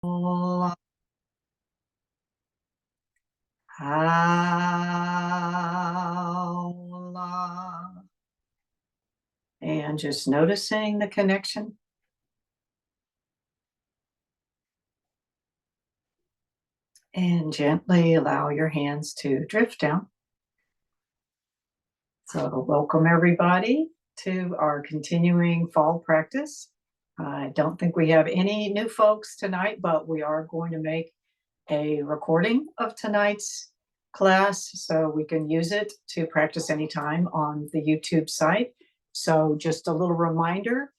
La, howla. And just noticing the connection. And gently allow your hands to drift down. So welcome everybody to our continuing fall practice. I don't think we have any new folks tonight, but we are going to make a recording of tonight's class so we can use it to practice anytime on the YouTube site. So just a little reminder,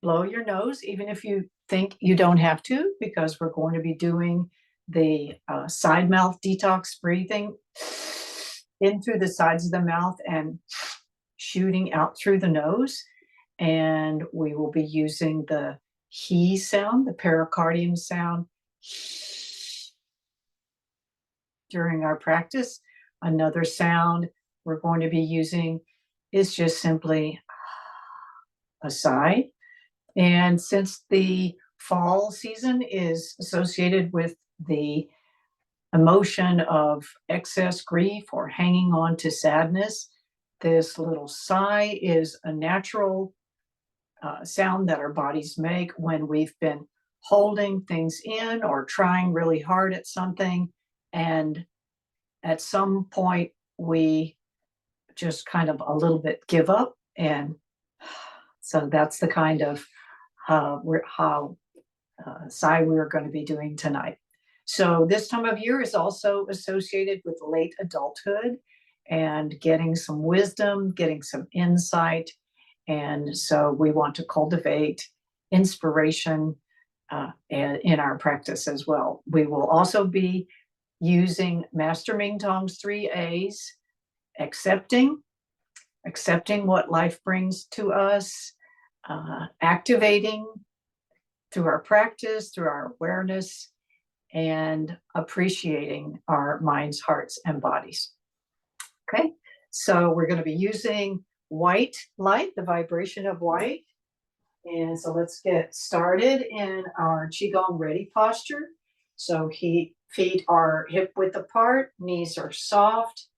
blow your nose, even if you think you don't have to, because we're going to be doing the side mouth detox breathing in through the sides of the mouth and shooting out through the nose. And we will be using the he sound, the pericardium sound, during our practice. Another sound we're going to be using is just simply a sigh. And since the fall season is associated with the emotion of excess grief or hanging on to sadness, this little sigh is a natural sound that our bodies make when we've been holding things in or trying really hard at something. And at some point, we just kind of a little bit give up. And so that's the kind of sigh we're going to be doing tonight. So this time of year is also associated with late adulthood and getting some wisdom, getting some insight. And so we want to cultivate inspiration in our practice as well. We will also be using Master Ming Tong's 3 A's, accepting what life brings to us, activating through our practice, through our awareness, and appreciating our minds, hearts, and bodies. Okay, so we're going to be using white light, the vibration of white. And so let's get started in our QiGong ready posture. So feet are hip width apart, knees are soft,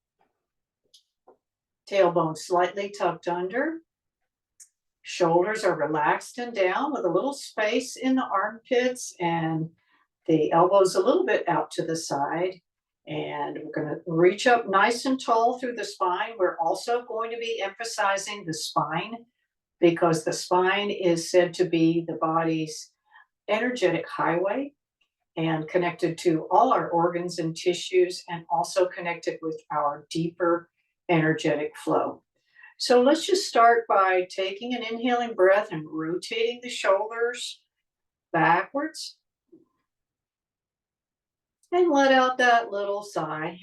tailbone slightly tucked under. Shoulders are relaxed and down with a little space in the armpits and the elbows a little bit out to the side. And we're going to reach up nice and tall through the spine. We're also going to be emphasizing the spine because the spine is said to be the body's energetic highway and connected to all our organs and tissues, and also connected with our deeper energetic flow. So let's just start by taking an inhaling breath and rotating the shoulders backwards. And let out that little sigh.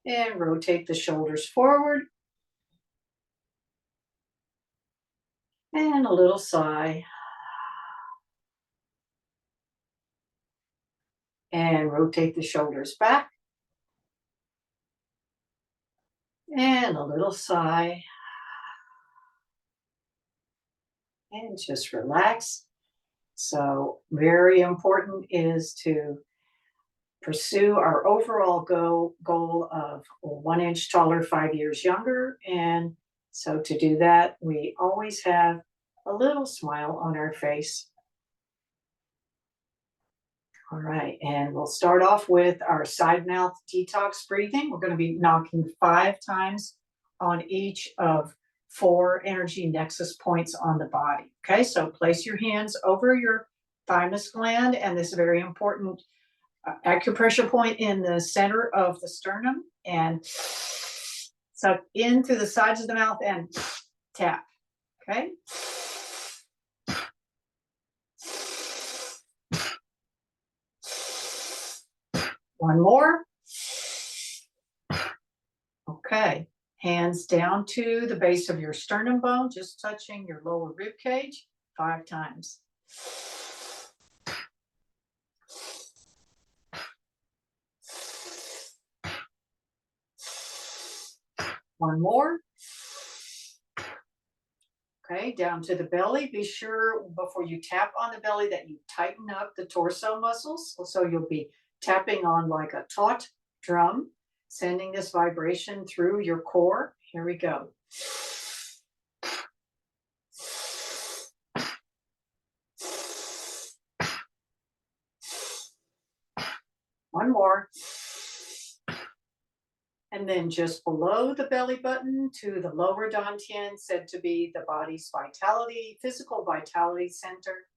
And rotate the shoulders forward. And a little sigh. And rotate the shoulders back. And a little sigh. And just relax. So very important is to pursue our overall goal of 1 inch taller, 5 years younger. And so to do that, we always have a little smile on our face. All right, and we'll start off with our side mouth detox breathing. We're going to be knocking 5 times on each of 4 energy nexus points on the body. Okay, so place your hands over your thymus gland, and this is very important acupressure point in the center of the sternum, and suck in through the sides of the mouth and tap. Okay. One more. Okay. Hands down to the base of your sternum bone, just touching your lower rib cage 5 times. One more. Okay, down to the belly. Be sure before you tap on the belly that you tighten up the torso muscles. So you'll be tapping on like a taut drum, sending this vibration through your core. Here we go. One more. And then just below the belly button to the lower dantian, said to be the body's vitality, physical vitality center.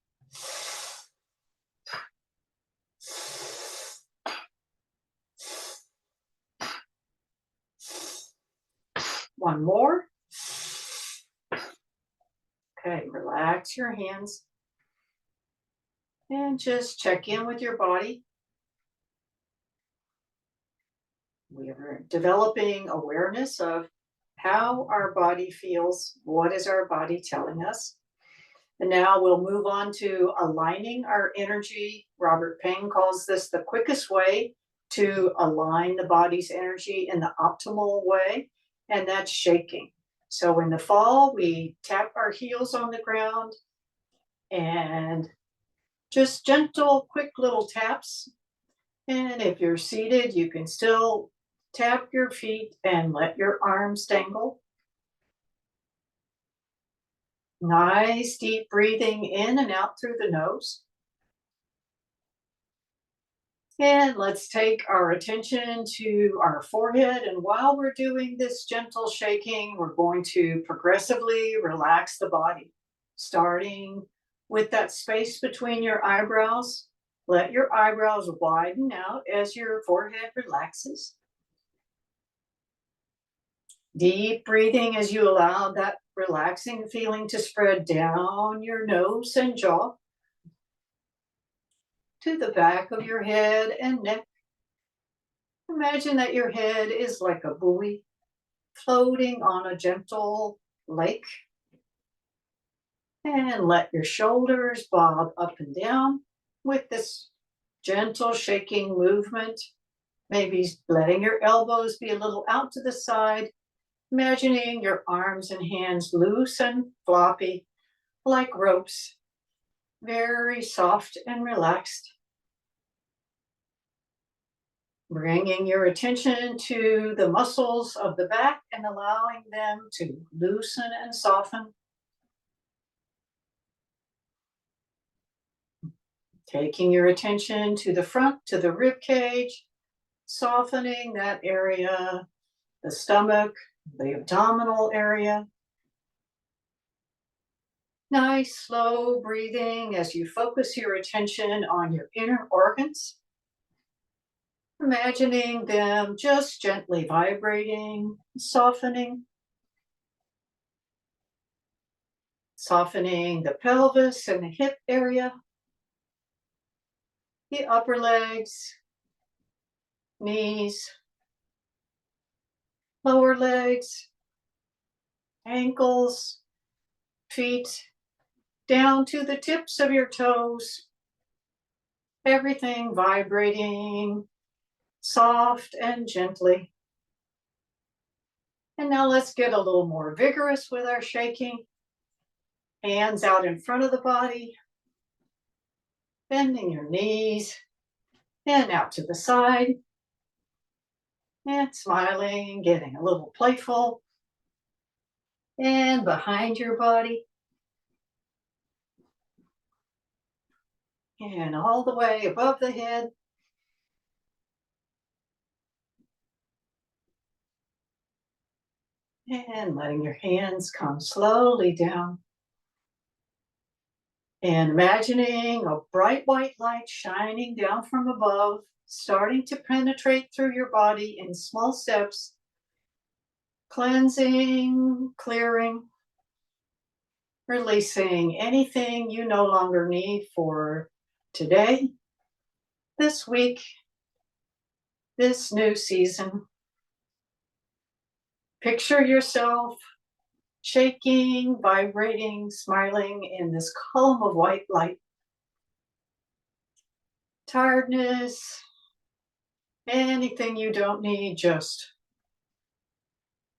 One more. Okay, relax your hands and just check in with your body. We are developing awareness of how our body feels. What is our body telling us? And now we'll move on to aligning our energy. Robert Payne calls this the quickest way to align the body's energy in the optimal way, and that's shaking. So in the fall, we tap our heels on the ground and just gentle, quick little taps. And if you're seated, you can still tap your feet and let your arms dangle. Nice deep breathing in and out through the nose. And let's take our attention to our forehead. And while we're doing this gentle shaking, we're going to progressively relax the body, starting with that space between your eyebrows. Let your eyebrows widen out as your forehead relaxes. Deep breathing as you allow that relaxing feeling to spread down your nose and jaw to the back of your head and neck. Imagine that your head is like a buoy floating on a gentle lake. And let your shoulders bob up and down with this gentle shaking movement. Maybe letting your elbows be a little out to the side. Imagining your arms and hands loose and floppy like ropes, very soft and relaxed. Bringing your attention to the muscles of the back and allowing them to loosen and soften. Taking your attention to the front, to the rib cage, softening that area, the stomach, the abdominal area. Nice, slow breathing as you focus your attention on your inner organs. Imagining them just gently vibrating, softening. Softening the pelvis and the hip area, the upper legs, knees, lower legs, ankles, feet, down to the tips of your toes. Everything vibrating, soft and gently. And now let's get a little more vigorous with our shaking. Hands out in front of the body, bending your knees, and out to the side. And smiling, getting a little playful. And behind your body. And all the way above the head. And letting your hands come slowly down. And imagining a bright white light shining down from above, starting to penetrate through your body in small steps, cleansing, clearing, releasing anything you no longer need for today, this week, this new season. Picture yourself shaking, vibrating, smiling in this column of white light. Tiredness, anything you don't need, just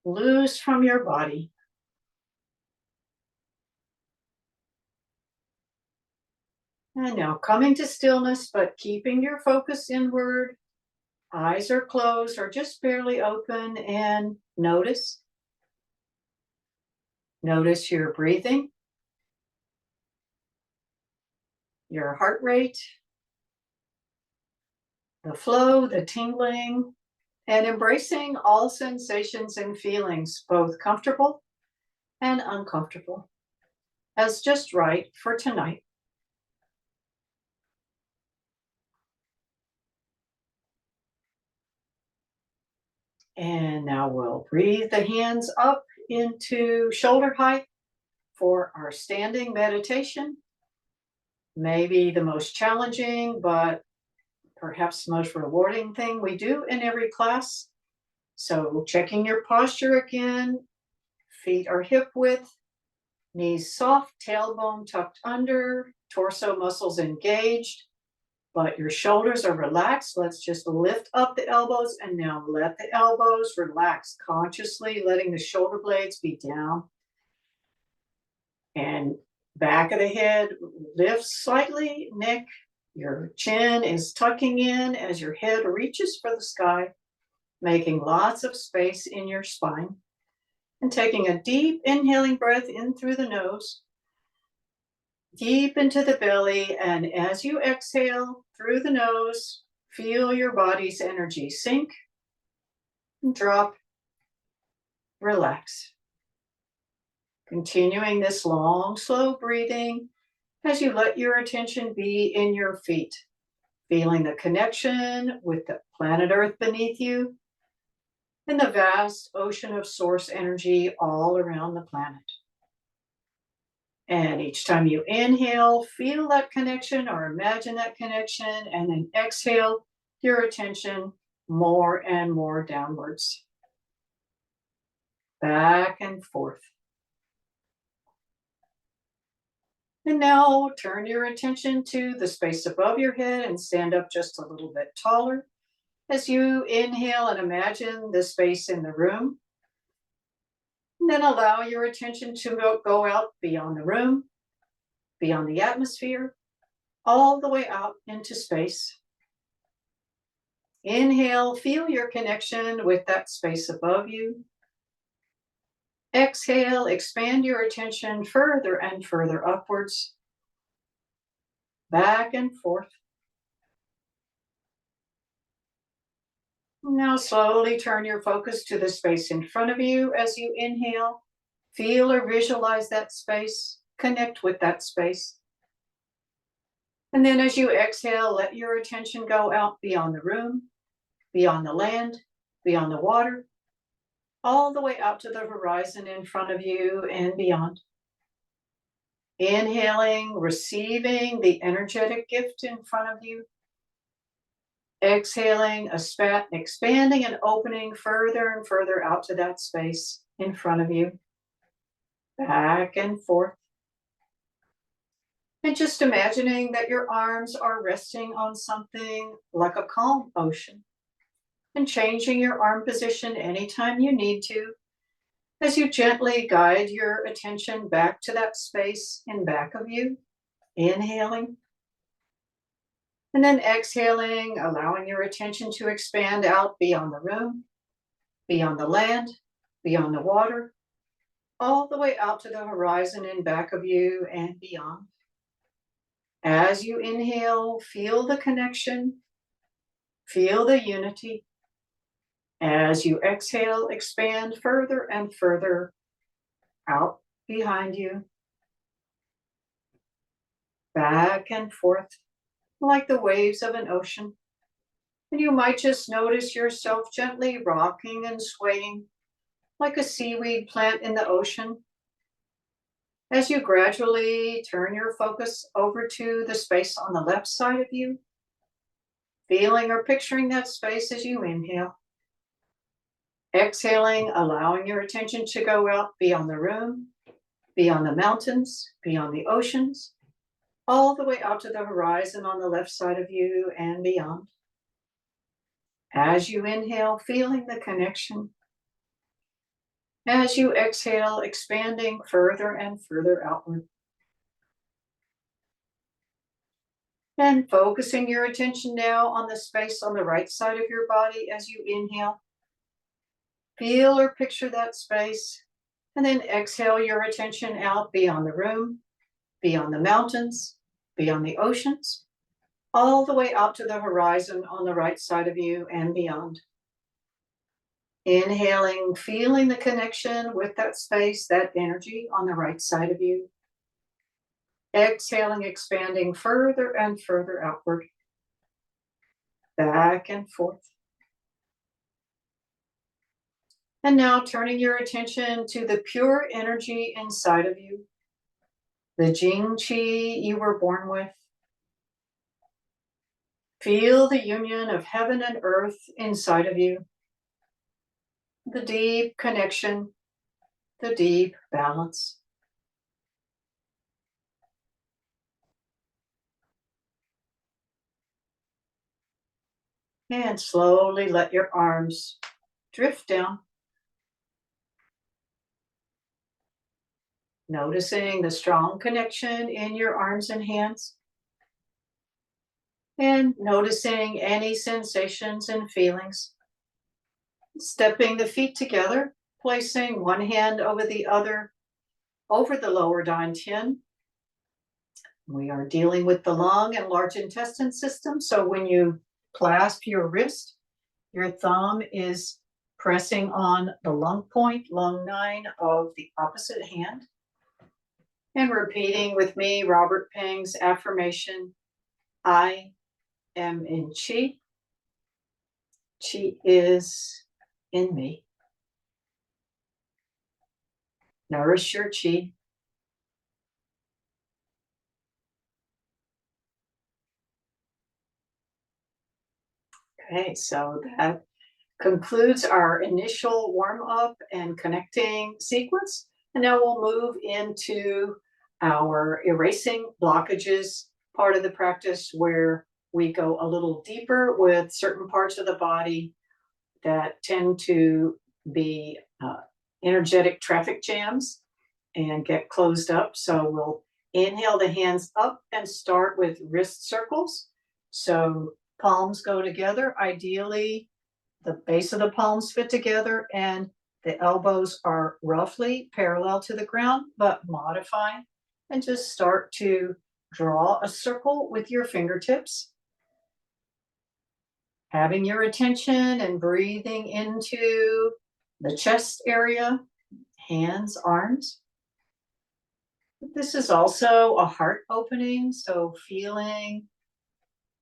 loose from your body. And now coming to stillness, but keeping your focus inward. Eyes are closed or just barely open, and notice. Notice your breathing, your heart rate, the flow, the tingling, and embracing all sensations and feelings, both comfortable and uncomfortable, as just right for tonight. And now we'll breathe the hands up into shoulder height for our standing meditation. Maybe the most challenging, but perhaps the most rewarding thing we do in every class. So, checking your posture again, feet are hip width, knees soft, tailbone tucked under, torso muscles engaged, but your shoulders are relaxed. Let's just lift up the elbows and now let the elbows relax, consciously letting the shoulder blades be down. And back of the head lifts slightly, neck, your chin is tucking in as your head reaches for the sky, making lots of space in your spine. And taking a deep inhaling breath in through the nose, deep into the belly. And as you exhale through the nose, feel your body's energy sink, drop, relax. Continuing this long, slow breathing as you let your attention be in your feet, feeling the connection with the planet Earth beneath you and the vast ocean of source energy all around the planet. And each time you inhale, feel that connection or imagine that connection, and then exhale your attention more and more downwards, back and forth. And now turn your attention to the space above your head and stand up just a little bit taller. As you inhale and imagine the space in the room, and then allow your attention to go out beyond the room, beyond the atmosphere, all the way out into space. Inhale, feel your connection with that space above you. Exhale, expand your attention further and further upwards, back and forth. Now slowly turn your focus to the space in front of you as you inhale. Feel or visualize that space, connect with that space. And then as you exhale, let your attention go out beyond the room, beyond the land, beyond the water, all the way out to the horizon in front of you and beyond. Inhaling, receiving the energetic gift in front of you. Exhaling, expanding and opening further and further out to that space in front of you, back and forth. And just imagining that your arms are resting on something like a calm ocean, and changing your arm position anytime you need to, as you gently guide your attention back to that space in back of you, inhaling. And then exhaling, allowing your attention to expand out beyond the room, beyond the land, beyond the water, all the way out to the horizon in back of you and beyond. As you inhale, feel the connection, feel the unity. As you exhale, expand further and further out behind you, back and forth, like the waves of an ocean. And you might just notice yourself gently rocking and swaying like a seaweed plant in the ocean. As you gradually turn your focus over to the space on the left side of you, feeling or picturing that space as you inhale. Exhaling, allowing your attention to go out beyond the room, beyond the mountains, beyond the oceans, all the way out to the horizon on the left side of you and beyond. As you inhale, feeling the connection. As you exhale, expanding further and further outward. And focusing your attention now on the space on the right side of your body as you inhale. Feel or picture that space. And then exhale your attention out beyond the room, beyond the mountains, beyond the oceans, all the way out to the horizon on the right side of you and beyond. Inhaling, feeling the connection with that space, that energy on the right side of you. Exhaling, expanding further and further outward, back and forth. And now turning your attention to the pure energy inside of you, the Jing Qi you were born with. Feel the union of heaven and earth inside of you, the deep connection, the deep balance. And slowly let your arms drift down, noticing the strong connection in your arms and hands, and noticing any sensations and feelings. Stepping the feet together, placing one hand over the other, over the lower dantian. We are dealing with the lung and large intestine system, so when you clasp your wrist, your thumb is pressing on the lung point, lung 9 of the opposite hand. And repeating with me, Robert Peng's affirmation, I am in Qi. Qi is in me. Nourish your Qi. Okay, so that concludes our initial warm-up and connecting sequence. And now we'll move into our erasing blockages part of the practice, where we go a little deeper with certain parts of the body that tend to be energetic traffic jams and get closed up. So we'll inhale the hands up and start with wrist circles. So palms go together. Ideally, the base of the palms fit together and the elbows are roughly parallel to the ground, but modify and just start to draw a circle with your fingertips. Having your attention and breathing into the chest area, hands, arms. This is also a heart opening, so feeling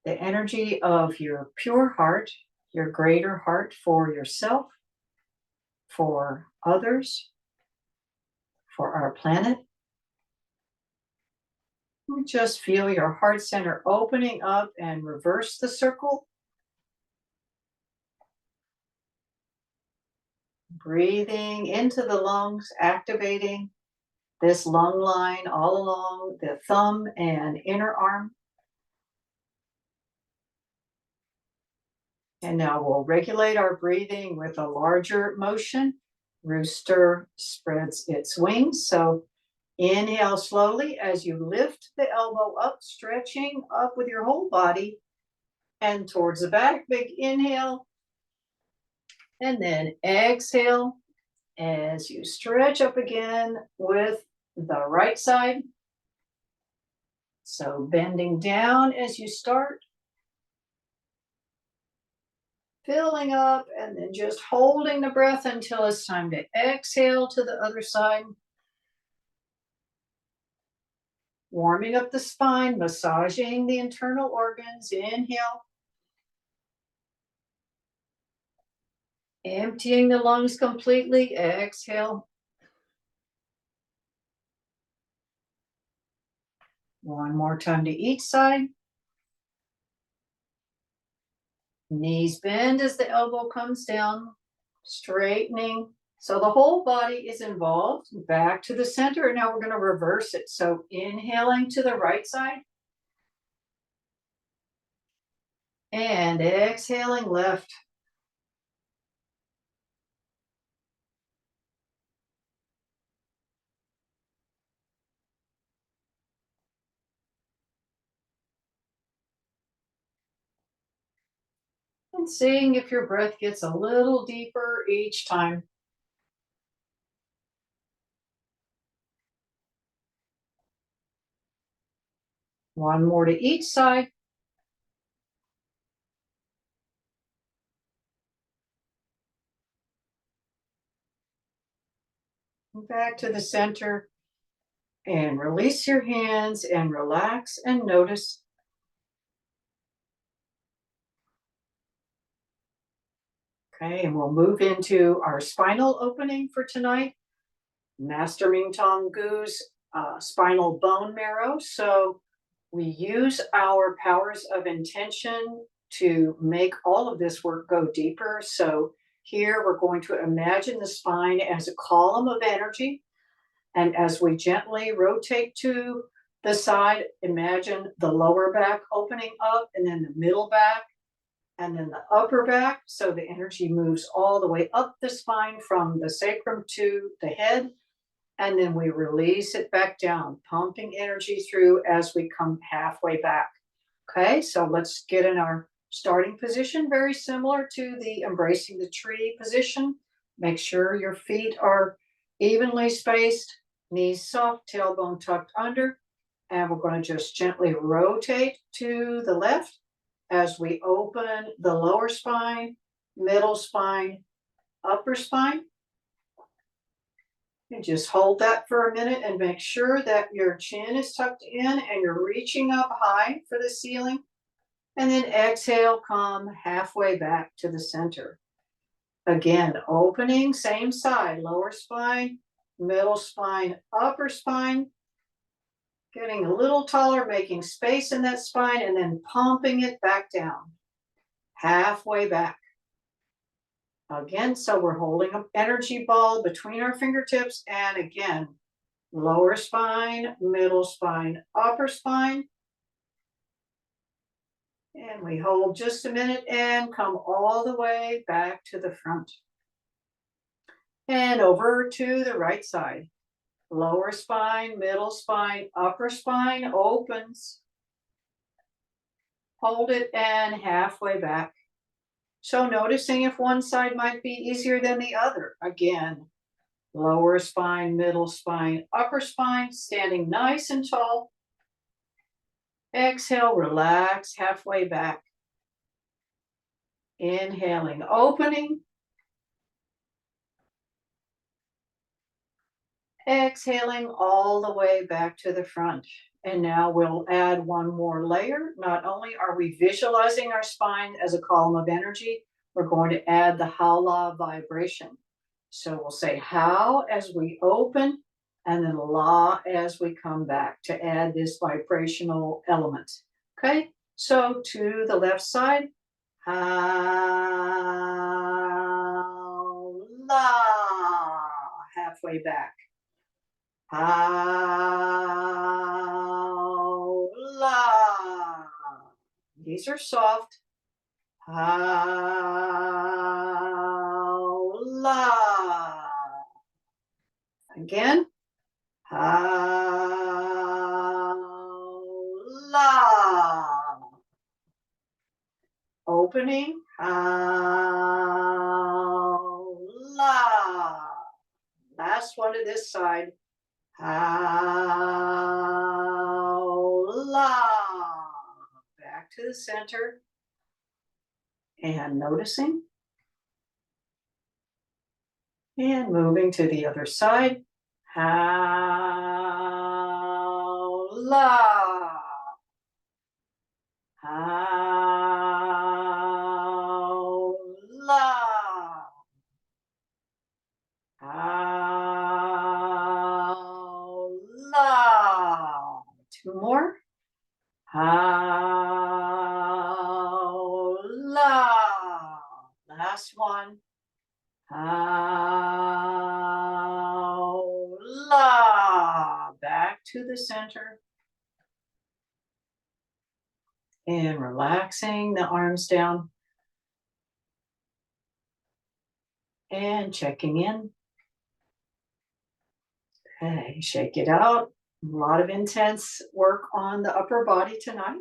the energy of your pure heart, your greater heart for yourself, for others, for our planet. Just feel your heart center opening up and reverse the circle. Breathing into the lungs, activating this lung line all along the thumb and inner arm. And now we'll regulate our breathing with a larger motion. Rooster spreads its wings. So inhale slowly as you lift the elbow up, stretching up with your whole body and towards the back. Big inhale. And then exhale as you stretch up again with the right side. So bending down as you start. Filling up and then just holding the breath until it's time to exhale to the other side. Warming up the spine, massaging the internal organs. Inhale. Emptying the lungs completely. Exhale. One more time to each side. Knees bend as the elbow comes down, straightening. So the whole body is involved. Back to the center. And now we're going to reverse it. So inhaling to the right side. And exhaling left. And seeing if your breath gets a little deeper each time. One more to each side. Back to the center. And release your hands and relax and notice. Okay, and we'll move into our spinal opening for tonight. Master Ming Tong Gu's spinal bone marrow. So we use our powers of intention to make all of this work go deeper. So here we're going to imagine the spine as a column of energy. And as we gently rotate to the side, imagine the lower back opening up and then the middle back and then the upper back. So the energy moves all the way up the spine from the sacrum to the head. And then we release it back down, pumping energy through as we come halfway back. Okay, so let's get in our starting position, very similar to the embracing the tree position. Make sure your feet are evenly spaced, knees soft, tailbone tucked under. And we're going to just gently rotate to the left as we open the lower spine, middle spine, upper spine. And just hold that for a minute and make sure that your chin is tucked in and you're reaching up high for the ceiling. And then exhale, come halfway back to the center. Again, opening, same side, lower spine, middle spine, upper spine. Getting a little taller, making space in that spine, and then pumping it back down. Halfway back. Again, so we're holding an energy ball between our fingertips, and again, lower spine, middle spine, upper spine. And we hold just a minute and come all the way back to the front. And over to the right side. Lower spine, middle spine, upper spine opens. Hold it and halfway back. So noticing if one side might be easier than the other. Again, lower spine, middle spine, upper spine, standing nice and tall. Exhale, relax halfway back. Inhaling, opening. Exhaling all the way back to the front. And now we'll add one more layer. Not only are we visualizing our spine as a column of energy, we're going to add the Hala vibration. So we'll say how as we open and then La as we come back to add this vibrational element. Okay, so to the left side, how La, halfway back. How-la. These are soft. How-la. Again. How-la. Opening. How-la. Last one to this side. How-la. Back to the center. And noticing. And moving to the other side. How-la. How-la. How-la. Two more. How-la. Last one. How-la. Back to the center. And relaxing the arms down. And checking in. Okay, shake it out. A lot of intense work on the upper body tonight.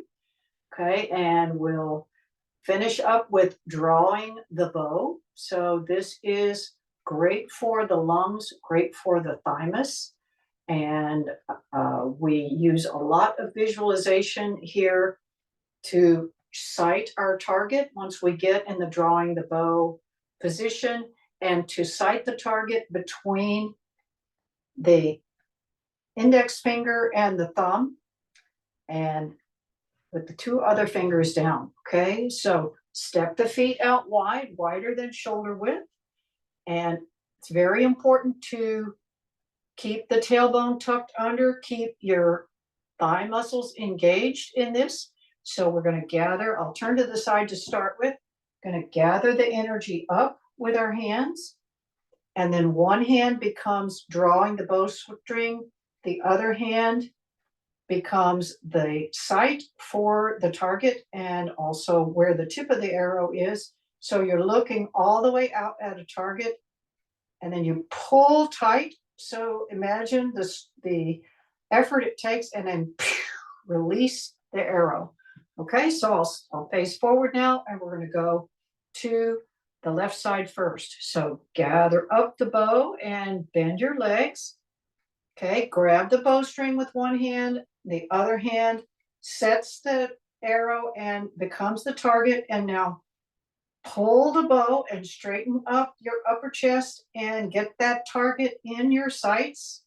Okay, and we'll Finish up with drawing the bow. So this is great for the lungs, great for the thymus. And we use a lot of visualization here to sight our target once we get in the drawing the bow position, and to sight the target between the index finger and the thumb, and with the two other fingers down. Okay, so step the feet out wide, wider than shoulder width. And it's very important to keep the tailbone tucked under, keep your thigh muscles engaged in this. So we're going to gather, I'll turn to the side to start with, going to gather the energy up with our hands. And then one hand becomes drawing the bowstring, the other hand becomes the sight for the target and also where the tip of the arrow is. So you're looking all the way out at a target, and then you pull tight. So imagine this, the effort it takes, and then release the arrow. Okay, so I'll face forward now, and we're going to go to the left side first. So gather up the bow and bend your legs. Okay, grab the bowstring with one hand, the other hand sets the arrow and becomes the target. And now pull the bow and straighten up your upper chest and get that target in your sights.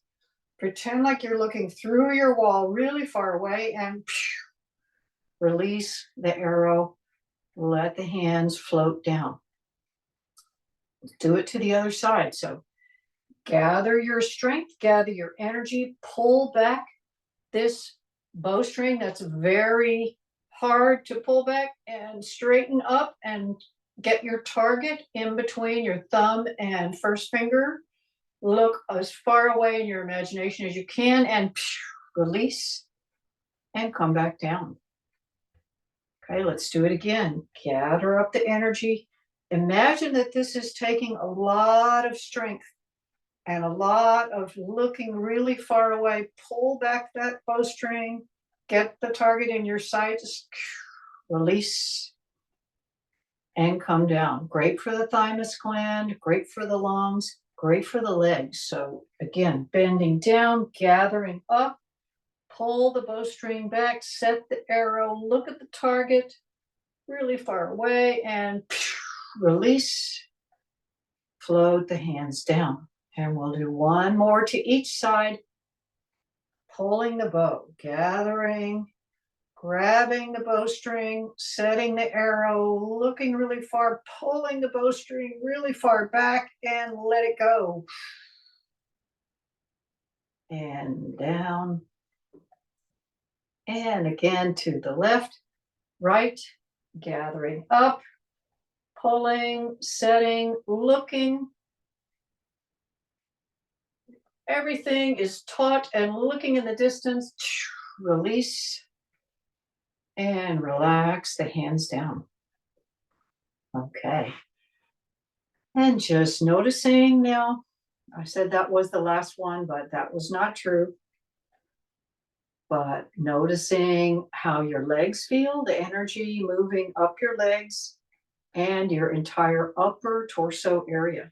Pretend like you're looking through your wall really far away, and release the arrow. Let the hands float down. Do it to the other side. So gather your strength, gather your energy, pull back this bowstring that's very hard to pull back, and straighten up and get your target in between your thumb and first finger. Look as far away in your imagination as you can, and release and come back down. Okay, let's do it again. Gather up the energy. Imagine that this is taking a lot of strength and a lot of looking really far away. Pull back that bowstring, get the target in your sights, release, and come down. Great for the thymus gland, great for the lungs, great for the legs. So again, bending down, gathering up, pull the bowstring back, set the arrow, look at the target really far away, and release, float the hands down. And we'll do one more to each side, pulling the bow, gathering, grabbing the bowstring, setting the arrow, looking really far, pulling the bowstring really far back, and let it go. And down. And again to the left, right, gathering up, pulling, setting, looking. Everything is taut and looking in the distance. Release and relax the hands down. Okay. And just noticing now, I said that was the last one, but that was not true. But noticing how your legs feel, the energy moving up your legs and your entire upper torso area.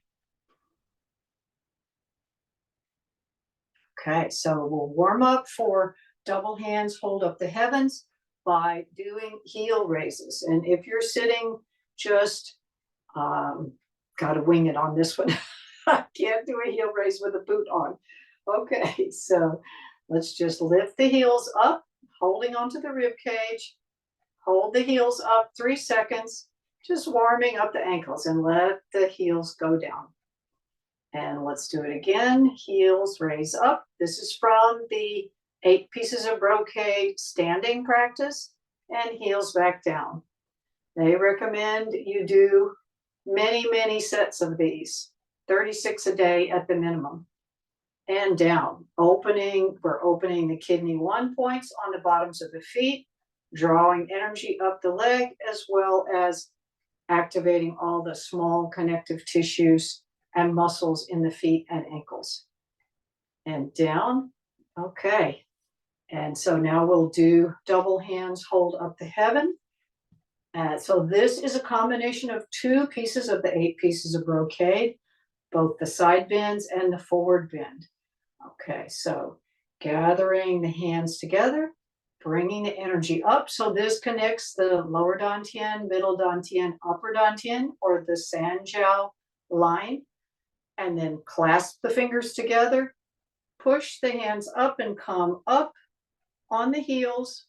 Okay, so we'll warm up for double hands, hold up the heavens by doing heel raises. And if you're sitting, just got to wing it on this one. I can't do a heel raise with a boot on. Okay, so let's just lift the heels up, holding onto the rib cage. Hold the heels up 3 seconds, just warming up the ankles, and let the heels go down. And let's do it again. Heels raise up. This is from the 8 pieces of brocade standing practice, and heels back down. They recommend you do many, many sets of these, 36 a day at the minimum. And down, we're opening the kidney 1 points on the bottoms of the feet, drawing energy up the leg, as well as activating all the small connective tissues and muscles in the feet and ankles. And down. Okay. And so now we'll do double hands, hold up the heaven. So this is a combination of 2 pieces of the 8 pieces of brocade, both the side bends and the forward bend. Okay, so gathering the hands together, bringing the energy up. So this connects the lower dantian, middle dantian, upper dantian, or the sanjiao line, and then clasp the fingers together, push the hands up and come up on the heels,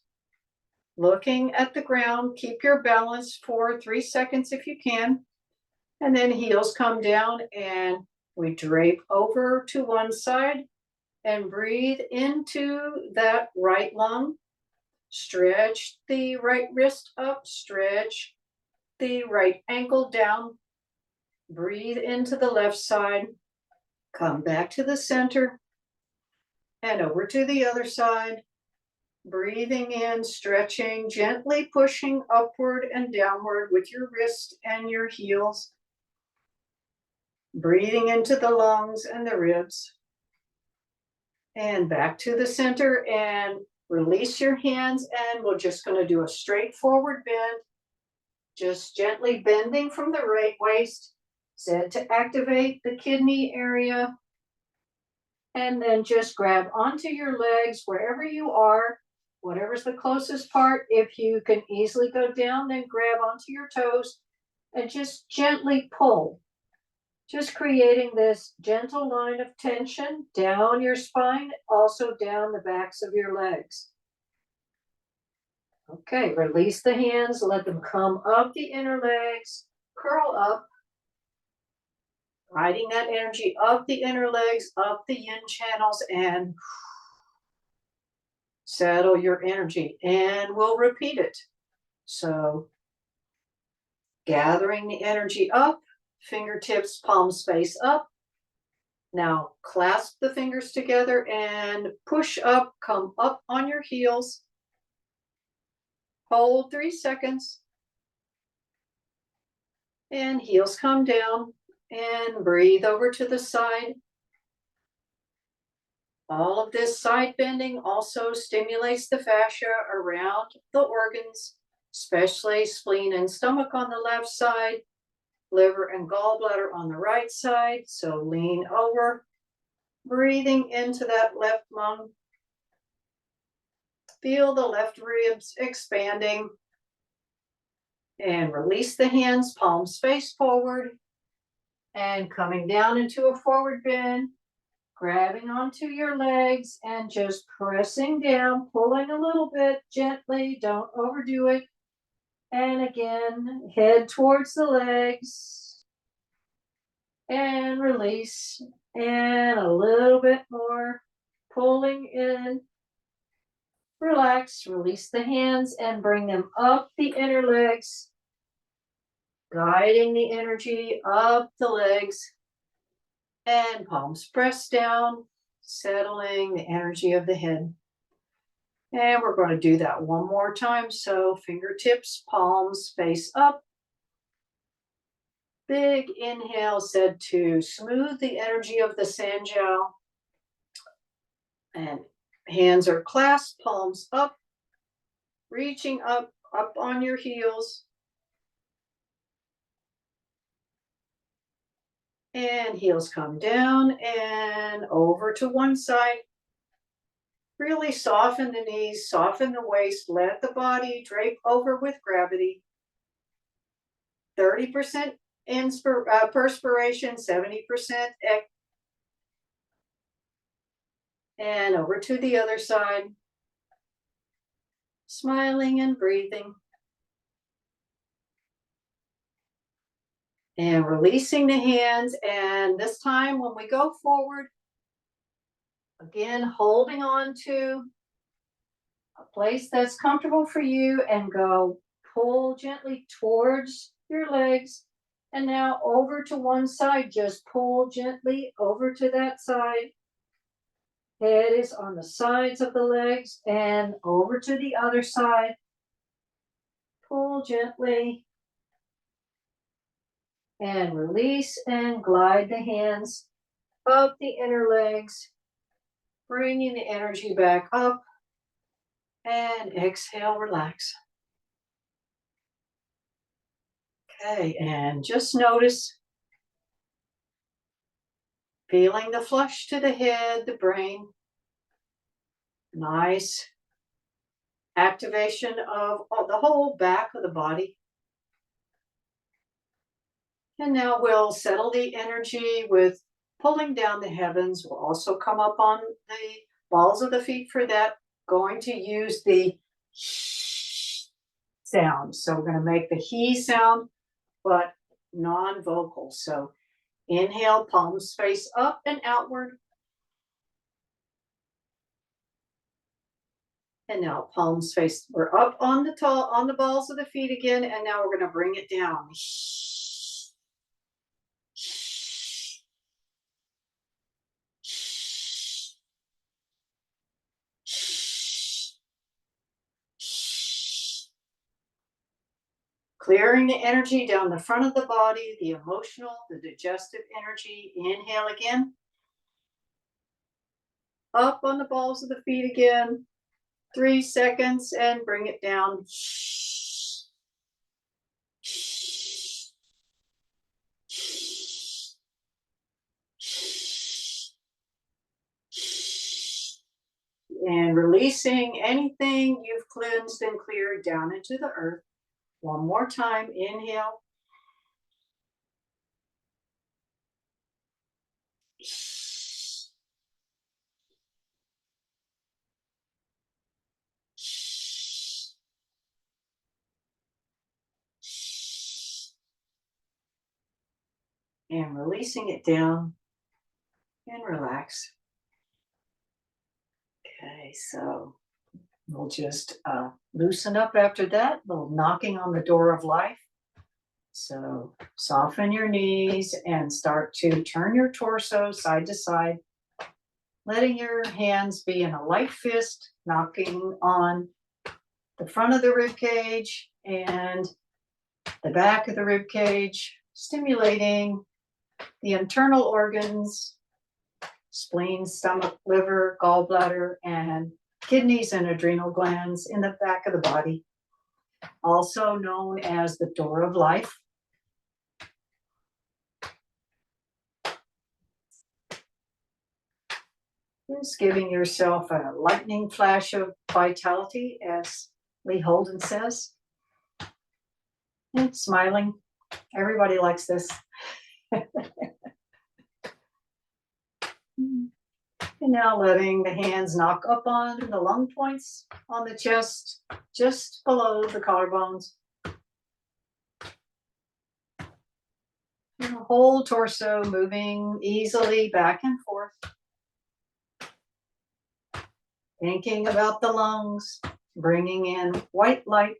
looking at the ground. Keep your balance for 3 seconds if you can, and then heels come down and we drape over to one side and breathe into that right lung. Stretch the right wrist up, stretch the right ankle down. Breathe into the left side, come back to the center and over to the other side. Breathing in, stretching, gently pushing upward and downward with your wrist and your heels. Breathing into the lungs and the ribs. And back to the center and release your hands, and we're just going to do a straight forward bend. Just gently bending from the right waist, said to activate the kidney area. And then just grab onto your legs wherever you are, whatever's the closest part. If you can easily go down, then grab onto your toes and just gently pull. Just creating this gentle line of tension down your spine, also down the backs of your legs. Okay, release the hands, let them come up the inner legs, curl up, riding that energy up the inner legs, up the yin channels, and settle your energy. And we'll repeat it. So, gathering the energy up, fingertips, palms face up. Now clasp the fingers together and push up, come up on your heels. Hold 3 seconds. And heels come down and breathe over to the side. All of this side bending also stimulates the fascia around the organs, especially spleen and stomach on the left side, liver and gallbladder on the right side. So lean over, breathing into that left lung. Feel the left ribs expanding. And release the hands, palms face forward. And coming down into a forward bend, grabbing onto your legs and just pressing down, pulling a little bit gently, don't overdo it. And again, head towards the legs and release, and a little bit more, pulling in, relax, release the hands and bring them up the inner legs, guiding the energy up the legs, and palms press down, settling the energy of the head. And we're going to do that one more time. So fingertips, palms face up. Big inhale, said to smooth the energy of the sanjiao. And hands are clasped, palms up, reaching up on your heels. And heels come down and over to one side. Really soften the knees, soften the waist, let the body drape over with gravity. 30% perspiration, 70% and over to the other side. Smiling and breathing. And releasing the hands. And this time when we go forward, again, holding on to a place that's comfortable for you and go pull gently towards your legs. And now over to one side, just pull gently over to that side. Head is on the sides of the legs and over to the other side. Pull gently and release and glide the hands up the inner legs, bringing the energy back up, and exhale, relax. Okay, and just notice feeling the flush to the head, the brain. Nice activation of the whole back of the body. And now we'll settle the energy with pulling down the heavens. We'll also come up on the balls of the feet for that. Going to use the sound. So we're going to make the he sound, but non-vocal. So inhale, palms face up and outward. And now palms face, we're up on the balls of the feet again, and now we're going to bring it down. Clearing the energy down the front of the body, the emotional, the digestive energy. Inhale again. Up on the balls of the feet again. 3 seconds and bring it down. And releasing anything you've cleansed and cleared down into the earth. One more time. Inhale. And releasing it down and relax. Okay, so we'll just loosen up after that, a little knocking on the door of life. So soften your knees and start to turn your torso side to side, letting your hands be in a light fist, knocking on the front of the rib cage and the back of the rib cage, stimulating the internal organs, spleen, stomach, liver, gallbladder, and kidneys and adrenal glands in the back of the body, also known as the door of life. Just giving yourself a lightning flash of vitality, as Lee Holden says. And smiling. Everybody likes this. And now letting the hands knock up on the lung points on the chest, just below the collarbones. And the whole torso moving easily back and forth. Thinking about the lungs, bringing in white light,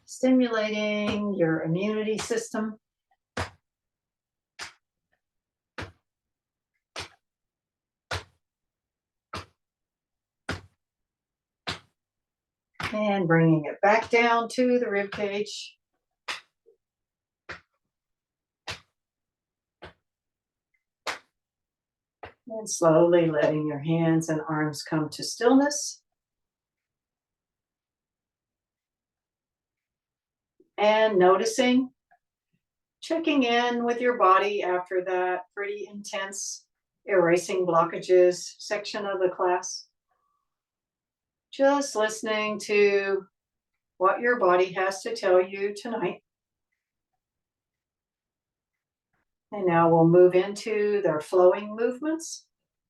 stimulating your immunity system. And bringing it back down to the rib cage. And slowly letting your hands and arms come to stillness. And noticing, checking in with your body after that pretty intense erasing blockages section of the class. Just listening to what your body has to tell you tonight. And now we'll move into their flowing movements.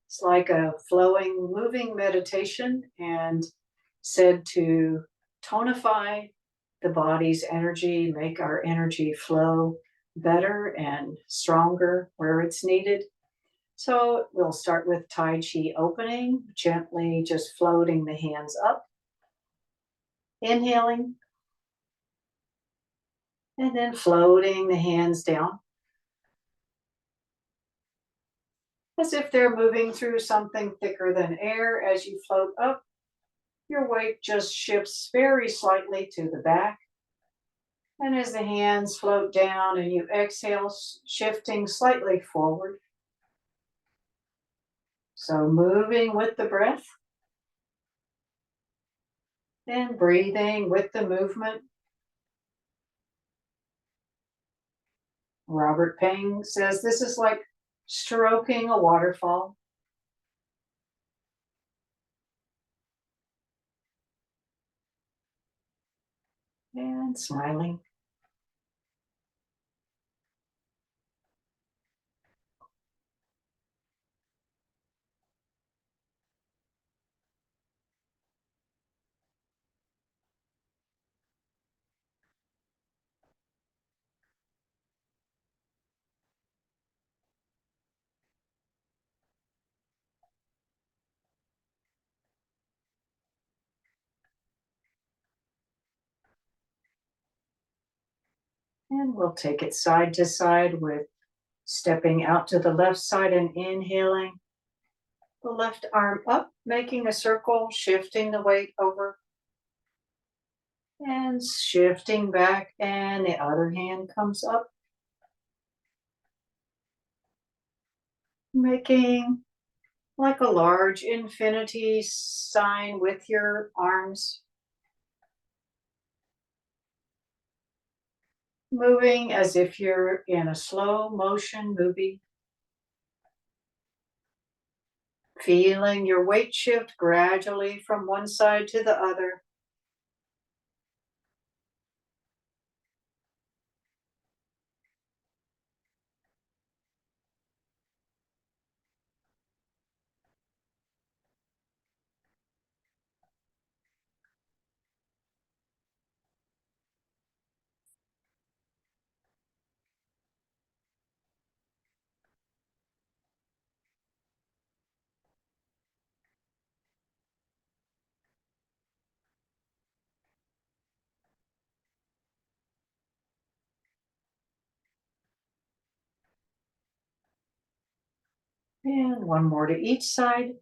It's like a flowing, moving meditation, and said to tonify the body's energy, make our energy flow better and stronger where it's needed. So we'll start with Tai Chi opening, gently just floating the hands up, inhaling, and then floating the hands down, as if they're moving through something thicker than air. As you float up, your weight just shifts very slightly to the back. And as the hands float down and you exhale, shifting slightly forward. So moving with the breath and breathing with the movement. Robert Payne says this is like stroking a waterfall and smiling. And we'll take it side to side with stepping out to the left side and inhaling the left arm up, making a circle, shifting the weight over and shifting back, and the other hand comes up, making like a large infinity sign with your arms, moving as if you're in a slow motion movie, feeling your weight shift gradually from one side to the other. And one more to each side.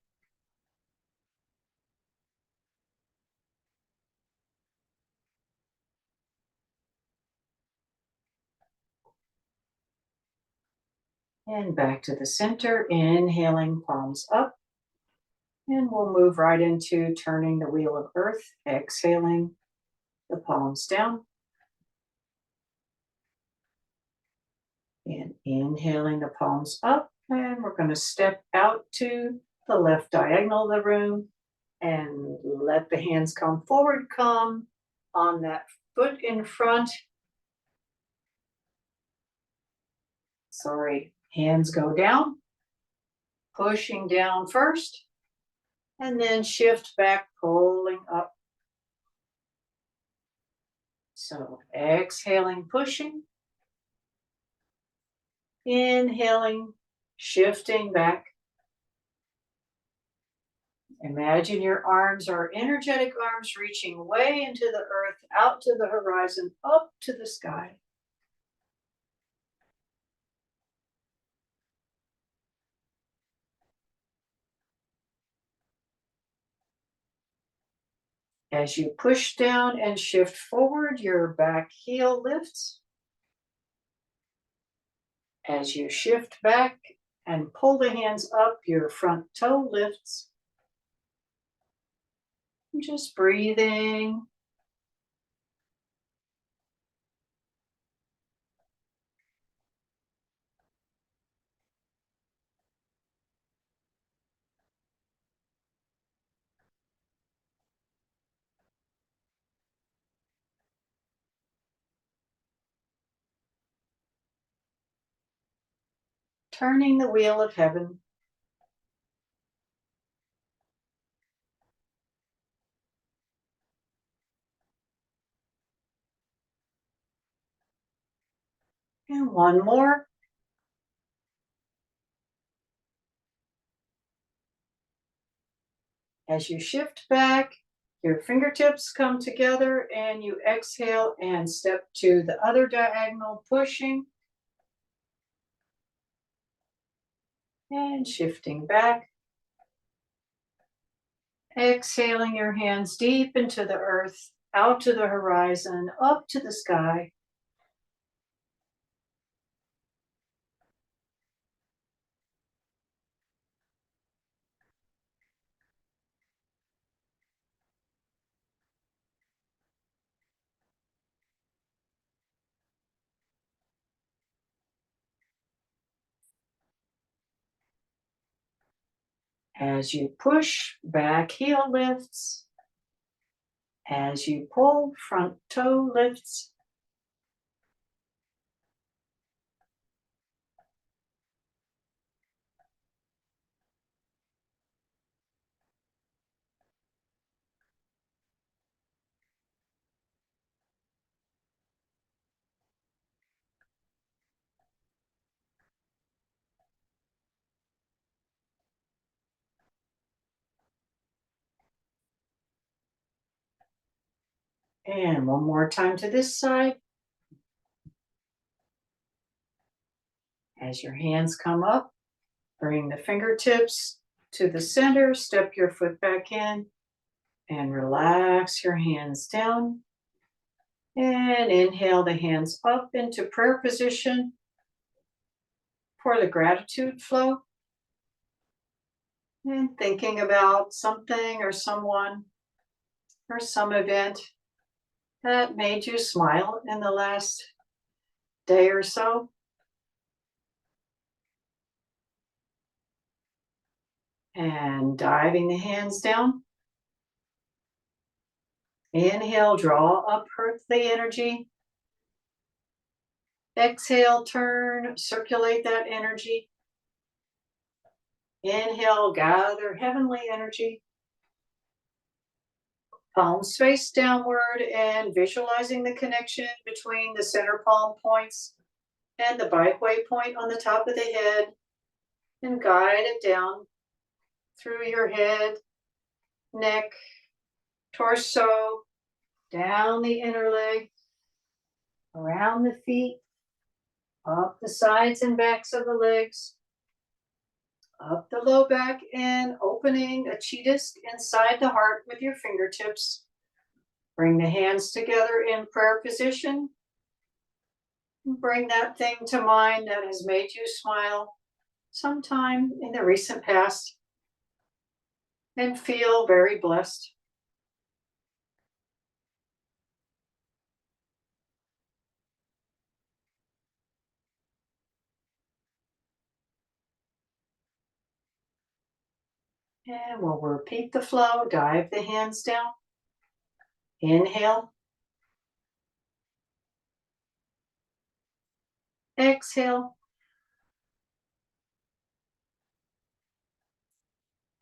And back to the center, inhaling palms up. And we'll move right into turning the wheel of earth, exhaling the palms down and inhaling the palms up. And we're going to step out to the left diagonal of the room and let the hands come forward, come on that foot in front. Sorry, hands go down, pushing down first, and then shift back, pulling up. So exhaling, pushing, inhaling, shifting back. Imagine your arms are energetic arms reaching way into the earth, out to the horizon, up to the sky. As you push down and shift forward, your back heel lifts. As you shift back and pull the hands up, your front toe lifts. Just breathing. Turning the wheel of heaven. And one more. As you shift back, your fingertips come together and you exhale and step to the other diagonal, pushing and shifting back. Exhaling your hands deep into the earth, out to the horizon, up to the sky. As you push, back heel lifts. As you pull, front toe lifts. And one more time to this side. As your hands come up, bring the fingertips to the center, step your foot back in, and relax your hands down. And inhale the hands up into prayer position for the gratitude flow. And thinking about something or someone or some event that made you smile in the last day or so. And diving the hands down. Inhale, draw up earthly energy. Exhale, turn, circulate that energy. Inhale, gather heavenly energy. Palms face downward and visualizing the connection between the center palm points and the byway point on the top of the head, and guide it down through your head, neck, torso, down the inner leg, around the feet, up the sides and backs of the legs, up the low back, and opening a chi disc inside the heart with your fingertips. Bring the hands together in prayer position. Bring that thing to mind that has made you smile sometime in the recent past, and feel very blessed. And we'll repeat the flow. Dive the hands down. Inhale. Exhale.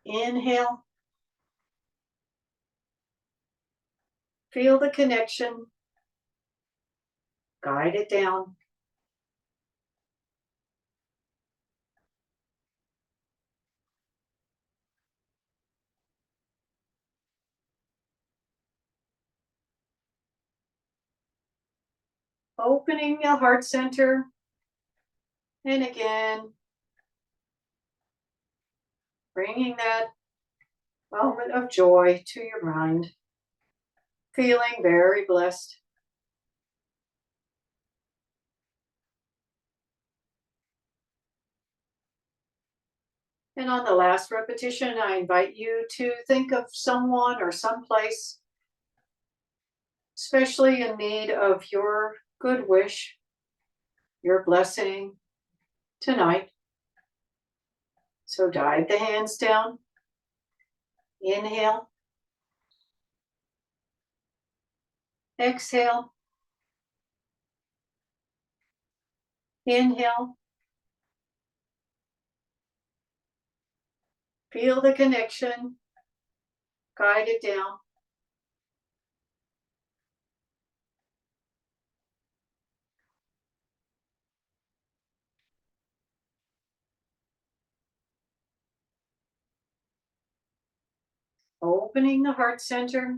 Inhale. Feel the connection. Guide it down. Opening the heart center. And again, bringing that moment of joy to your mind. Feeling very blessed. And on the last repetition, I invite you to think of someone or someplace, especially in need of your good wish, your blessing tonight. So dive the hands down. Inhale. Exhale. Inhale. Feel the connection. Guide it down. Opening the heart center.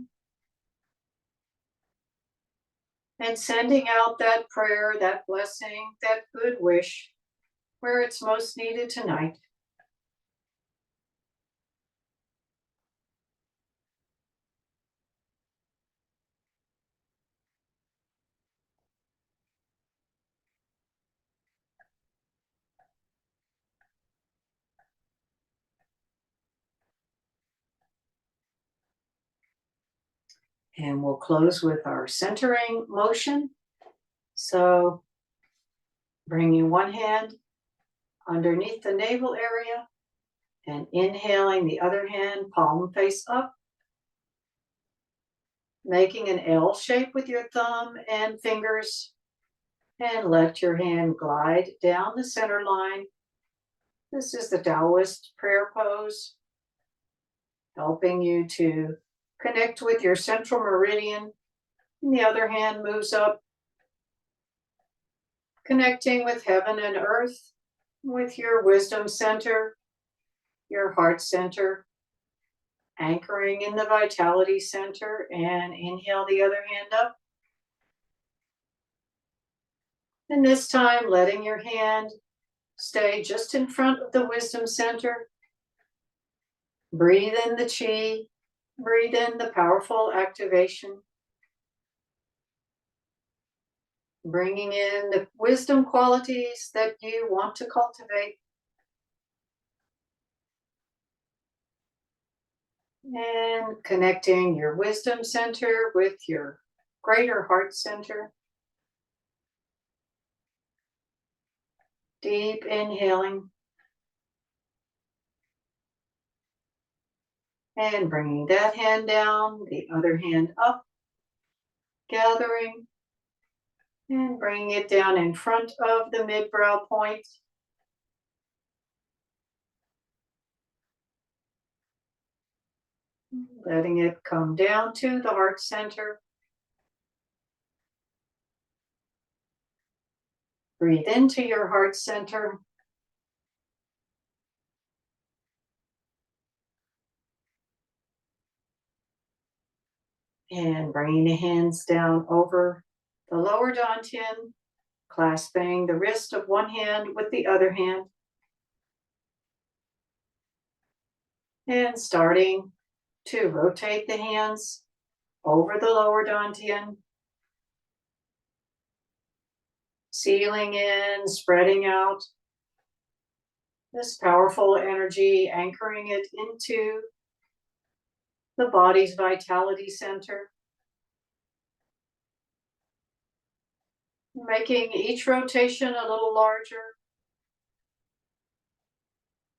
And sending out that prayer, that blessing, that good wish where it's most needed tonight. And we'll close with our centering motion. So bringing one hand underneath the navel area, And inhaling the other hand, palm face up, making an L shape with your thumb and fingers, and let your hand glide down the center line. This is the Taoist prayer pose, helping you to connect with your central meridian. And the other hand moves up, connecting with heaven and earth, with your wisdom center, your heart center, anchoring in the vitality center. And inhale the other hand up. And this time, letting your hand stay just in front of the wisdom center. Breathe in the chi, breathe in the powerful activation. Bringing in the wisdom qualities that you want to cultivate. And connecting your wisdom center with your greater heart center. Deep inhaling. And bringing that hand down, the other hand up. Gathering. And bringing it down in front of the mid-brow point. Letting it come down to the heart center. Breathe into your heart center. And bringing the hands down over the lower dantian, clasping the wrist of one hand with the other hand. And starting to rotate the hands over the lower dantian. Sealing in, spreading out this powerful energy, anchoring it into the body's vitality center. Making each rotation a little larger.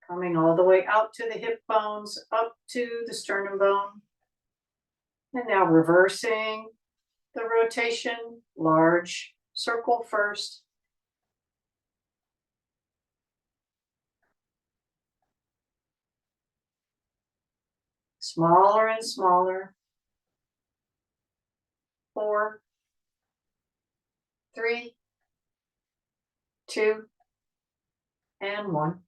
Coming all the way out to the hip bones, up to the sternum bone. And now reversing the rotation, large circle first. Smaller and smaller. 4, 3, 2, and 1.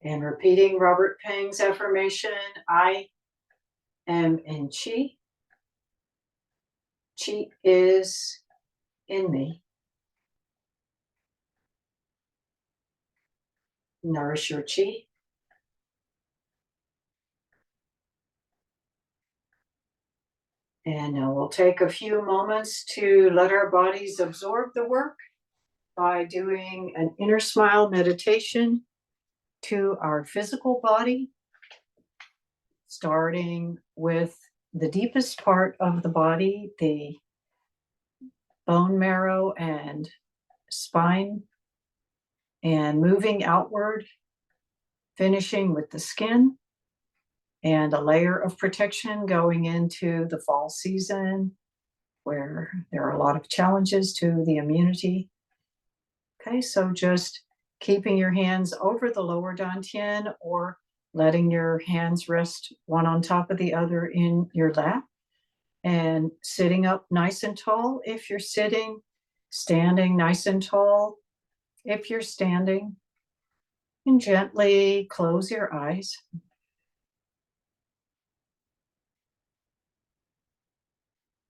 And repeating Robert Pang's affirmation, I am in Chi. Chi is in me. Nourish your Chi. And now we'll take a few moments to let our bodies absorb the work by doing an inner smile meditation to our physical body, starting with the deepest part of the body, the bone marrow and spine, and moving outward, finishing with the skin and a layer of protection going into the fall season where there are a lot of challenges to the immunity. Okay, so just keeping your hands over the lower dantian or letting your hands rest one on top of the other in your lap, and sitting up nice and tall if you're sitting, standing nice and tall if you're standing, and gently close your eyes.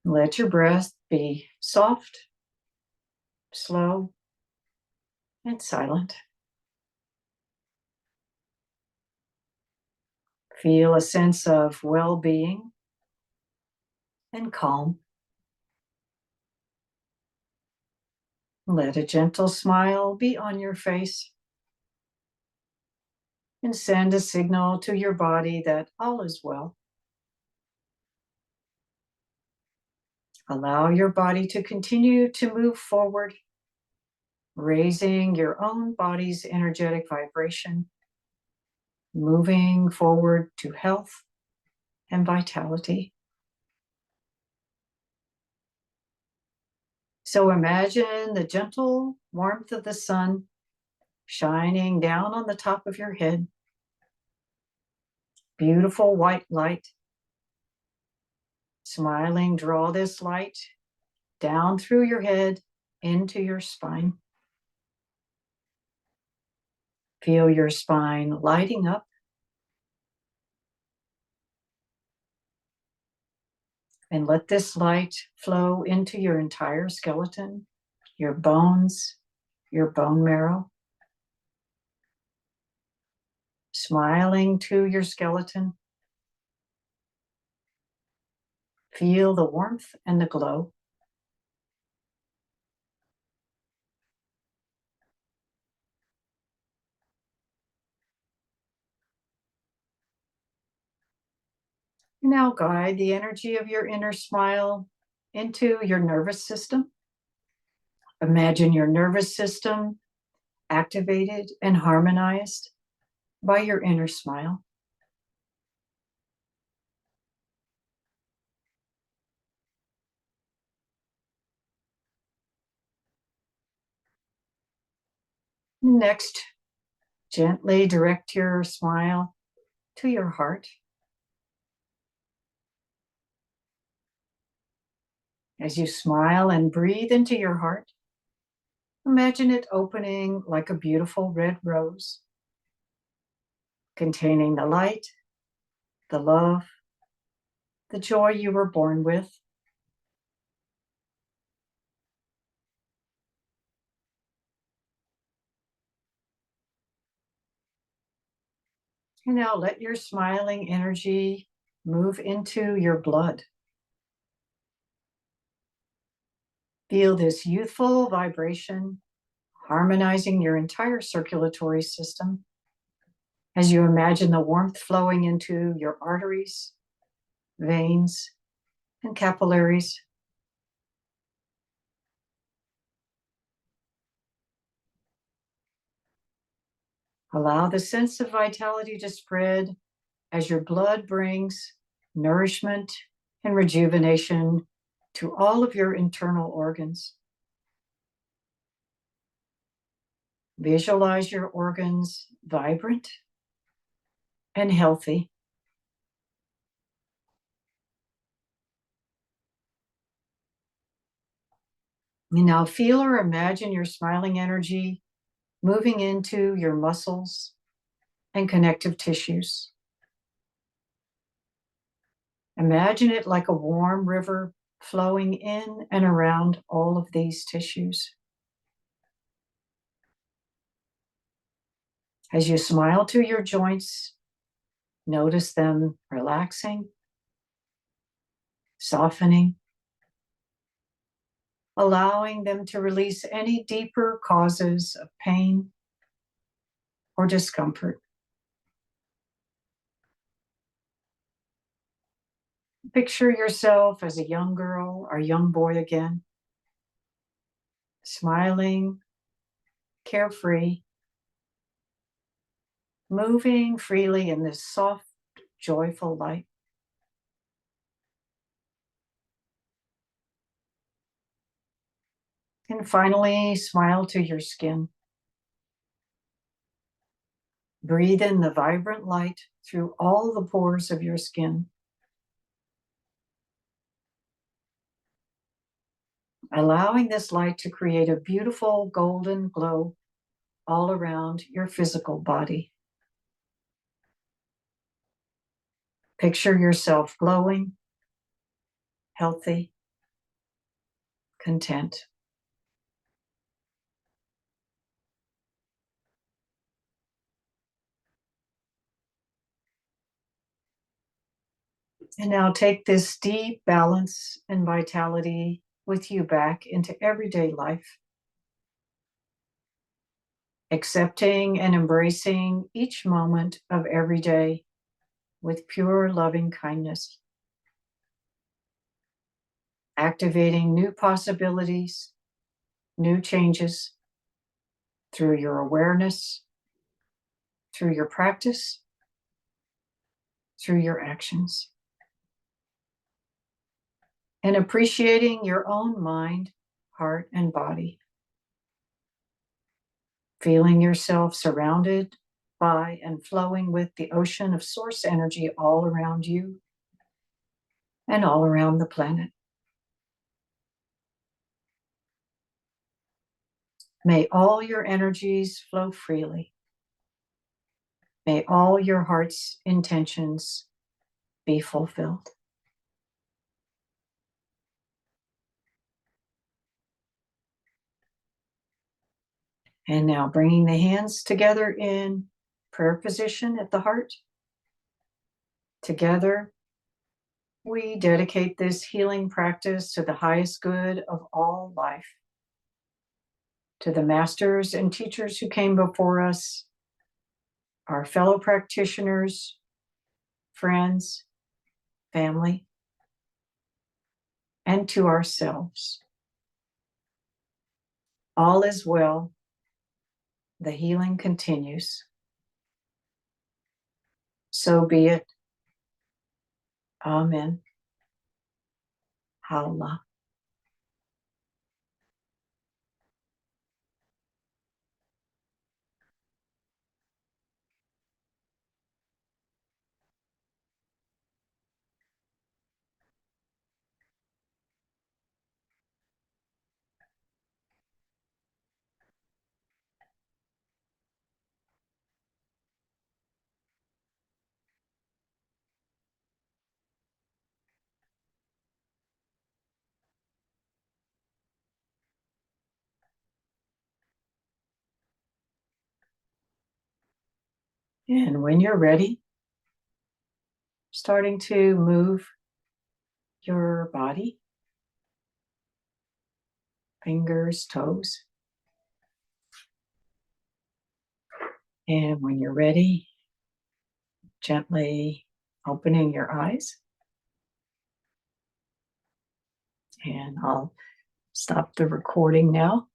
Let your breath be soft, slow, and silent. Feel a sense of well-being and calm. Let a gentle smile be on your face and send a signal to your body that all is well. Allow your body to continue to move forward, raising your own body's energetic vibration, moving forward to health and vitality. So imagine the gentle warmth of the sun shining down on the top of your head. Beautiful white light. Smiling, draw this light down through your head into your spine. Feel your spine lighting up. And let this light flow into your entire skeleton, your bones, your bone marrow. Smiling to your skeleton. Feel the warmth and the glow. Now guide the energy of your inner smile into your nervous system. Imagine your nervous system activated and harmonized by your inner smile. Next, gently direct your smile to your heart. As you smile and breathe into your heart, imagine it opening like a beautiful red rose, containing the light, the love, the joy you were born with. And now let your smiling energy move into your blood. Feel this youthful vibration harmonizing your entire circulatory system as you imagine the warmth flowing into your arteries, veins, and capillaries. Allow the sense of vitality to spread as your blood brings nourishment and rejuvenation to all of your internal organs. Visualize your organs vibrant and healthy. And now feel or imagine your smiling energy moving into your muscles and connective tissues. Imagine it like a warm river flowing in and around all of these tissues. As you smile to your joints, notice them relaxing, softening, allowing them to release any deeper causes of pain or discomfort. Picture yourself as a young girl or young boy again, smiling, carefree, moving freely in this soft, joyful light. And finally, smile to your skin. Breathe in the vibrant light through all the pores of your skin. Allowing this light to create a beautiful golden glow all around your physical body. Picture yourself glowing, healthy, content. And now take this deep balance and vitality with you back into everyday life, accepting and embracing each moment of every day with pure loving kindness. activating new possibilities, new changes through your awareness, through your practice, through your actions. And appreciating your own mind, heart, and body. Feeling yourself surrounded by and flowing with the ocean of source energy all around you and all around the planet. May all your energies flow freely. May all your heart's intentions be fulfilled. And now bringing the hands together in prayer position at the heart. Together, we dedicate this healing practice to the highest good of all life, to the masters and teachers who came before us, our fellow practitioners, friends, family, and to ourselves. All is well. The healing continues. So be it. Amen. Allah. And when you're ready, starting to move your body, fingers, toes. And when you're ready, gently opening your eyes. And I'll stop the recording now.